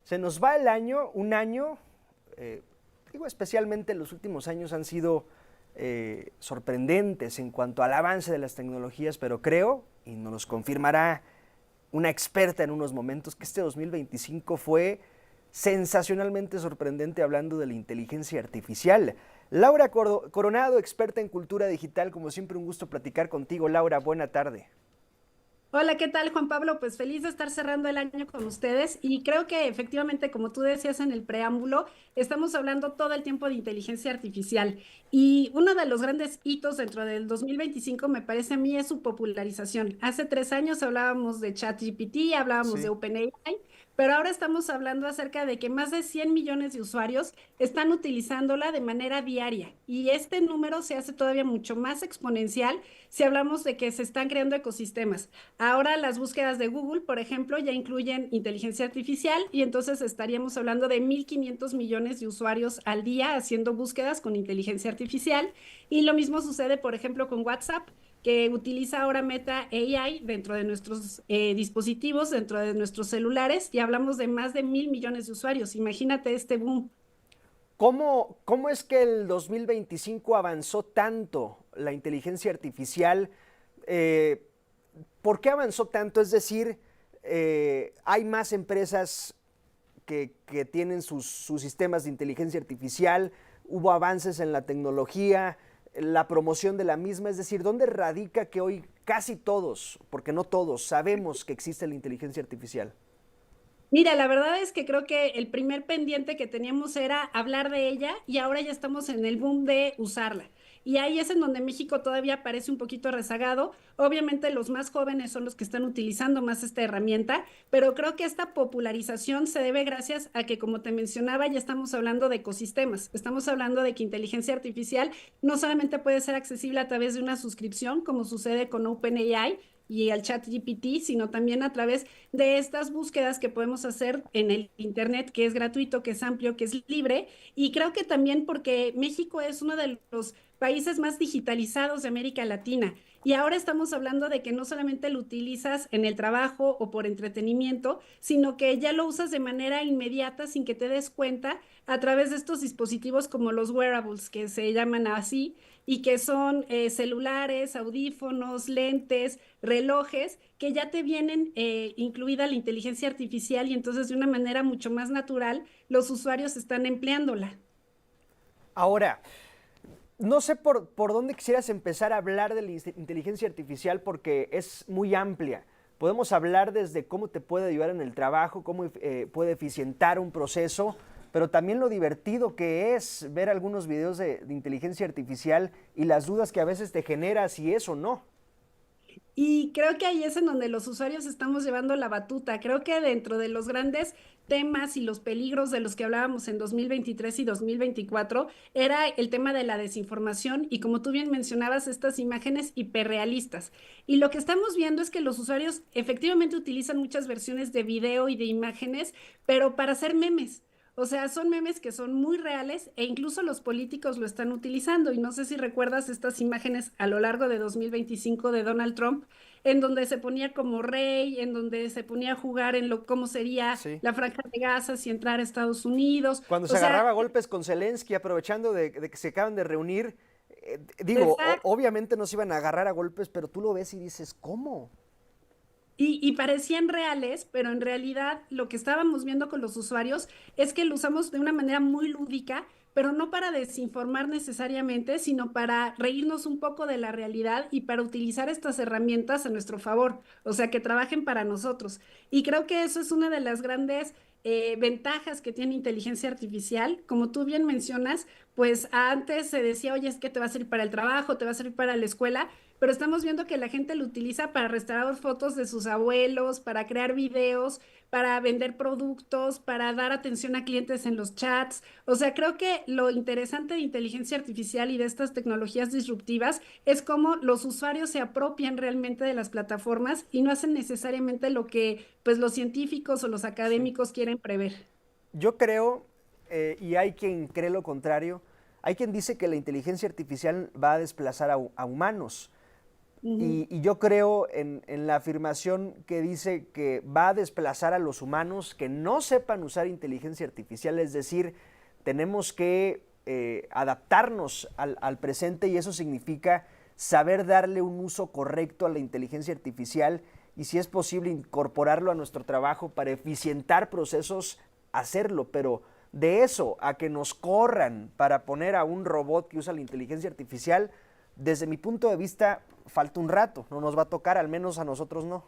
Se nos va el año, un año, especialmente los últimos años han sido sorprendentes en cuanto al avance de las tecnologías, pero creo, y nos los confirmará una experta en unos momentos, que este 2025 fue sensacionalmente sorprendente hablando de la inteligencia artificial. Laura Coronado, experta en cultura digital, como siempre un gusto platicar contigo. Laura, buena tarde. Hola, ¿qué tal, Juan Pablo? Pues feliz de estar cerrando el año con ustedes y creo que efectivamente, como tú decías en el preámbulo, estamos hablando todo el tiempo de inteligencia artificial y uno de los grandes hitos dentro del 2025 me parece a mí es su popularización. Hace 3 años hablábamos de ChatGPT, hablábamos de Sí. OpenAI, pero ahora estamos hablando acerca de que más de 100 millones de usuarios están utilizándola de manera diaria y este número se hace todavía mucho más exponencial si hablamos de que se están creando ecosistemas. Ahora las búsquedas de Google, por ejemplo, ya incluyen inteligencia artificial y entonces estaríamos hablando de 1.500 millones de usuarios al día haciendo búsquedas con inteligencia artificial. Y lo mismo sucede, por ejemplo, con WhatsApp, que utiliza ahora Meta AI dentro de nuestros dispositivos, dentro de nuestros celulares, y hablamos de más de 1.000 millones de usuarios. Imagínate este boom. ¿Cómo es que el 2025 avanzó tanto la inteligencia artificial? Eh, ¿Por qué avanzó tanto? Es decir, hay más empresas que tienen sus sistemas de inteligencia artificial, hubo avances en la tecnología, la promoción de la misma, es decir, ¿dónde radica que hoy casi todos, porque no todos, sabemos que existe la inteligencia artificial? Mira, la verdad es que creo que el primer pendiente que teníamos era hablar de ella y ahora ya estamos en el boom de usarla. Y ahí es en donde México todavía parece un poquito rezagado. Obviamente los más jóvenes son los que están utilizando más esta herramienta, pero creo que esta popularización se debe gracias a que, como te mencionaba, ya estamos hablando de ecosistemas. Estamos hablando de que inteligencia artificial no solamente puede ser accesible a través de una suscripción, como sucede con OpenAI y el ChatGPT, sino también a través de estas búsquedas que podemos hacer en el Internet, que es gratuito, que es amplio, que es libre. Y creo que también porque México es uno de los países más digitalizados de América Latina. Y ahora estamos hablando de que no solamente lo utilizas en el trabajo o por entretenimiento, sino que ya lo usas de manera inmediata sin que te des cuenta a través de estos dispositivos como los wearables, que se llaman así, y que son celulares, audífonos, lentes, relojes, que ya te vienen incluida la inteligencia artificial y entonces de una manera mucho más natural los usuarios están empleándola. Ahora, no sé por dónde quisieras empezar a hablar de la inteligencia artificial porque es muy amplia. Podemos hablar desde cómo te puede ayudar en el trabajo, cómo puede eficientar un proceso, pero también lo divertido que es ver algunos videos de inteligencia artificial y las dudas que a veces te genera si es o no. Y creo que ahí es en donde los usuarios estamos llevando la batuta. Creo que dentro de los grandes temas y los peligros de los que hablábamos en 2023 y 2024 era el tema de la desinformación y como tú bien mencionabas, estas imágenes hiperrealistas. Y lo que estamos viendo es que los usuarios efectivamente utilizan muchas versiones de video y de imágenes, pero para hacer memes. O sea, son memes que son muy reales e incluso los políticos lo están utilizando. Y no sé si recuerdas estas imágenes a lo largo de 2025 de Donald Trump, en donde se ponía como rey, en donde se ponía a jugar en lo cómo sería Sí. la franja de Gaza si entrar a Estados Unidos. Cuando O se sea, agarraba a golpes con Zelensky, aprovechando de que se acaban de reunir, digo, exacto. obviamente no se iban a agarrar a golpes, pero tú lo ves y dices, ¿cómo? Y parecían reales, pero en realidad lo que estábamos viendo con los usuarios es que lo usamos de una manera muy lúdica, pero no para desinformar necesariamente, sino para reírnos un poco de la realidad y para utilizar estas herramientas a nuestro favor, o sea, que trabajen para nosotros. Y creo que eso es una de las grandes ventajas que tiene inteligencia artificial. Como tú bien mencionas, pues antes se decía, oye, es que te va a servir para el trabajo, te va a servir para la escuela, pero estamos viendo que la gente lo utiliza para restaurar fotos de sus abuelos, para crear videos, para vender productos, para dar atención a clientes en los chats. O sea, creo que lo interesante de inteligencia artificial y de estas tecnologías disruptivas es cómo los usuarios se apropian realmente de las plataformas y no hacen necesariamente lo que pues los científicos o los Sí. académicos quieren prever. Yo creo, y hay quien cree lo contrario, hay quien dice que la inteligencia artificial va a desplazar a humanos. Ujú. Y yo creo en la afirmación que dice que va a desplazar a los humanos que no sepan usar inteligencia artificial, es decir, tenemos que adaptarnos al presente y eso significa saber darle un uso correcto a la inteligencia artificial y si es posible incorporarlo a nuestro trabajo para eficientar procesos, hacerlo, pero de eso a que nos corran para poner a un robot que usa la inteligencia artificial, desde mi punto de vista, falta un rato, no nos va a tocar, al menos a nosotros no.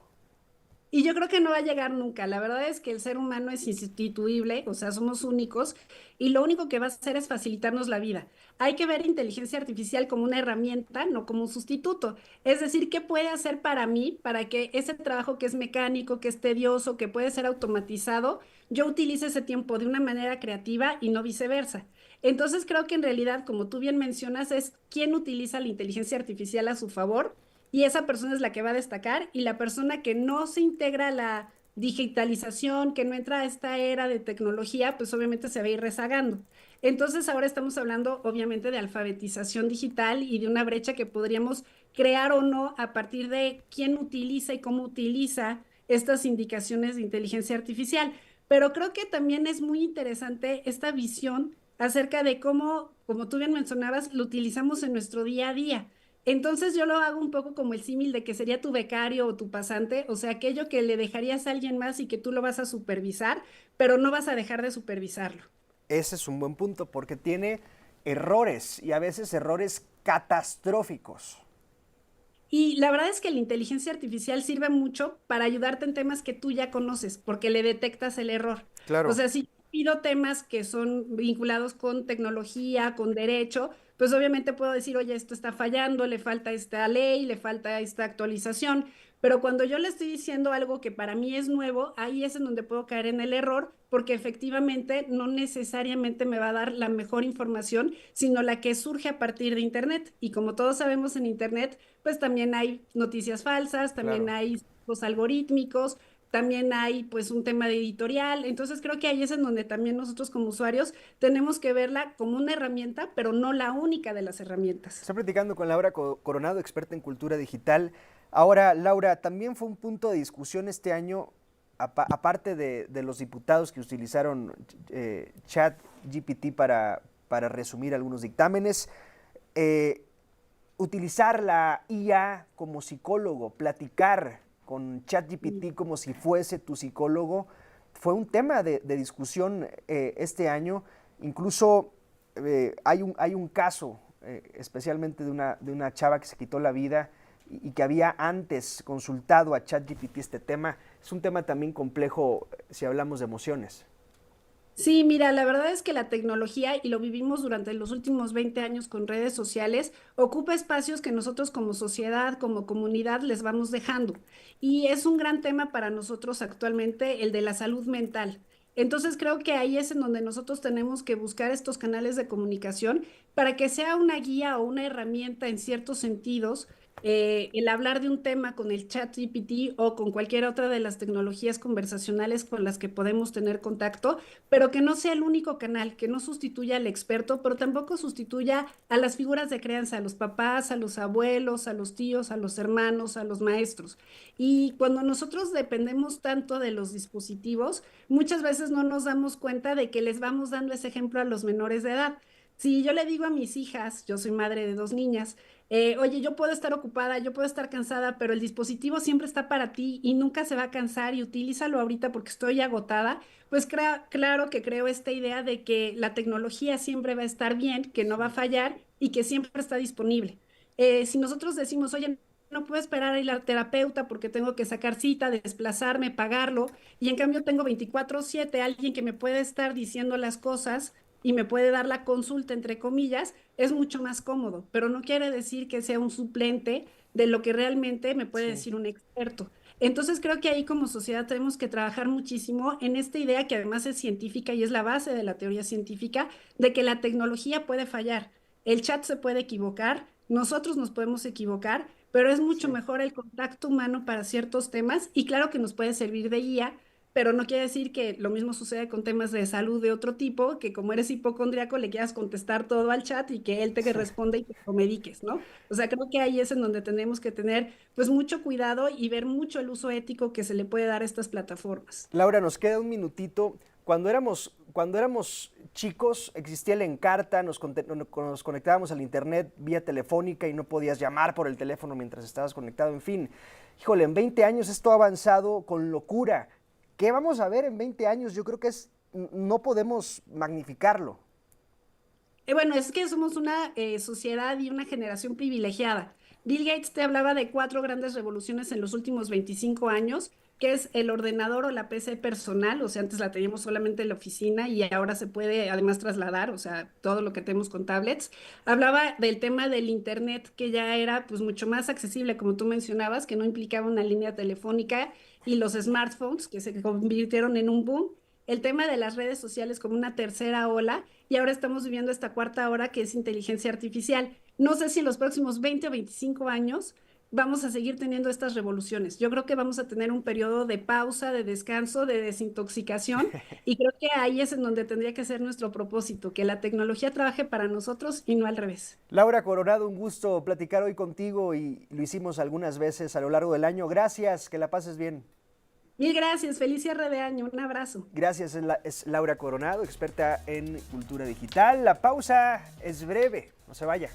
Y yo creo que no va a llegar nunca. La verdad es que el ser humano es insustituible, o sea, somos únicos y lo único que va a hacer es facilitarnos la vida. Hay que ver inteligencia artificial como una herramienta, no como un sustituto. Es decir, ¿qué puede hacer para mí para que ese trabajo que es mecánico, que es tedioso, que puede ser automatizado, yo utilice ese tiempo de una manera creativa y no viceversa? Entonces creo que en realidad, como tú bien mencionas, es quién utiliza la inteligencia artificial a su favor y esa persona es la que va a destacar y la persona que no se integra a la digitalización, que no entra a esta era de tecnología, pues obviamente se va a ir rezagando. Entonces ahora estamos hablando obviamente de alfabetización digital y de una brecha que podríamos crear o no a partir de quién utiliza y cómo utiliza estas indicaciones de inteligencia artificial. Pero creo que también es muy interesante esta visión acerca de cómo, como tú bien mencionabas, lo utilizamos en nuestro día a día. Entonces yo lo hago un poco como el símil de que sería tu becario o tu pasante, o sea, aquello que le dejarías a alguien más y que tú lo vas a supervisar, pero no vas a dejar de supervisarlo. Ese es un buen punto porque tiene errores y a veces errores catastróficos. Y la verdad es que la inteligencia artificial sirve mucho para ayudarte en temas que tú ya conoces, porque le detectas el error. O Claro. sea, si pido temas que son vinculados con tecnología, con derecho, pues obviamente puedo decir, oye, esto está fallando, le falta esta ley, le falta esta actualización. Pero cuando yo le estoy diciendo algo que para mí es nuevo, ahí es en donde puedo caer en el error, porque efectivamente no necesariamente me va a dar la mejor información, sino la que surge a partir de Internet. Y como todos sabemos en Internet, pues también hay noticias falsas, también Claro. hay los algoritmicos, también hay pues un tema de editorial. Entonces creo que ahí es en donde también nosotros como usuarios tenemos que verla como una herramienta, pero no la única de las herramientas. Estoy platicando con Laura Coronado, experta en cultura digital. Ahora, Laura, también fue un punto de discusión este año, aparte de los diputados que utilizaron chat GPT para resumir algunos dictámenes, eh, utilizar la IA como psicólogo, platicar con ChatGPT como si fuese tu psicólogo, fue un tema de discusión este año. Incluso hay un caso, especialmente de una chava que se quitó la vida y que había antes consultado a ChatGPT este tema. Es un tema también complejo si hablamos de emociones. Sí, mira, la verdad es que la tecnología, y lo vivimos durante los últimos 20 años con redes sociales, ocupa espacios que nosotros como sociedad, como comunidad, les vamos dejando. Y es un gran tema para nosotros actualmente el de la salud mental. Entonces creo que ahí es en donde nosotros tenemos que buscar estos canales de comunicación para que sea una guía o una herramienta en ciertos sentidos. El hablar de un tema con el chat GPT o con cualquier otra de las tecnologías conversacionales con las que podemos tener contacto, pero que no sea el único canal, que no sustituya al experto, pero tampoco sustituya a las figuras de crianza, a los papás, a los abuelos, a los tíos, a los hermanos, a los maestros. Y cuando nosotros dependemos tanto de los dispositivos, muchas veces no nos damos cuenta de que les vamos dando ese ejemplo a los menores de edad. Si yo le digo a mis hijas, yo soy madre de dos niñas, oye, yo puedo estar ocupada, yo puedo estar cansada, pero el dispositivo siempre está para ti y nunca se va a cansar y utilízalo ahorita porque estoy agotada, pues claro que creo esta idea de que la tecnología siempre va a estar bien, que no va a Sí. fallar y que siempre está disponible. Si nosotros decimos, oye, no puedo esperar a ir al terapeuta porque tengo que sacar cita, desplazarme, pagarlo, y en cambio tengo 24/7 alguien que me puede estar diciendo las cosas y me puede dar la consulta, entre comillas, es mucho más cómodo, pero no quiere decir que sea un suplente de lo que realmente me puede Sí. decir un experto. Entonces creo que ahí como sociedad tenemos que trabajar muchísimo en esta idea que además es científica y es la base de la teoría científica, de que la tecnología puede fallar, el chat se puede equivocar, nosotros nos podemos equivocar, pero es mucho Sí. mejor el contacto humano para ciertos temas y claro que nos puede servir de guía, pero no quiere decir que lo mismo sucede con temas de salud de otro tipo, que como eres hipocondriaco le quieras contestar todo al chat y que él te responda y te lo mediques, ¿no? O sea, creo que ahí es en donde tenemos que tener pues mucho cuidado y ver mucho el uso ético que se le puede dar a estas plataformas. Laura, nos queda un minutito. Cuando éramos chicos, existía el Encarta, nos conectábamos al internet vía telefónica y no podías llamar por el teléfono mientras estabas conectado. En fin, híjole, en 20 años esto ha avanzado con locura. ¿Qué vamos a ver en 20 años? Yo creo que no podemos magnificarlo. Bueno, es que somos una sociedad y una generación privilegiada. Bill Gates te hablaba de cuatro grandes revoluciones en los últimos 25 años, que es el ordenador o la PC personal, o sea, antes la teníamos solamente en la oficina y ahora se puede además trasladar, o sea, todo lo que tenemos con tablets. Hablaba del tema del Internet, que ya era pues mucho más accesible, como tú mencionabas, que no implicaba una línea telefónica y los smartphones, que se convirtieron en un boom. El tema de las redes sociales como una tercera ola y ahora estamos viviendo esta cuarta hora que es inteligencia artificial. No sé si en los próximos 20 o 25 años vamos a seguir teniendo estas revoluciones. Yo creo que vamos a tener un periodo de pausa, de descanso, de desintoxicación y creo que ahí es en donde tendría que ser nuestro propósito, que la tecnología trabaje para nosotros y no al revés. Laura Coronado, un gusto platicar hoy contigo y lo hicimos algunas veces a lo largo del año. Gracias, que la pases bien. Mil gracias, feliz cierre de año, un abrazo. Gracias, es Laura Coronado, experta en cultura digital. La pausa es breve, no se vaya.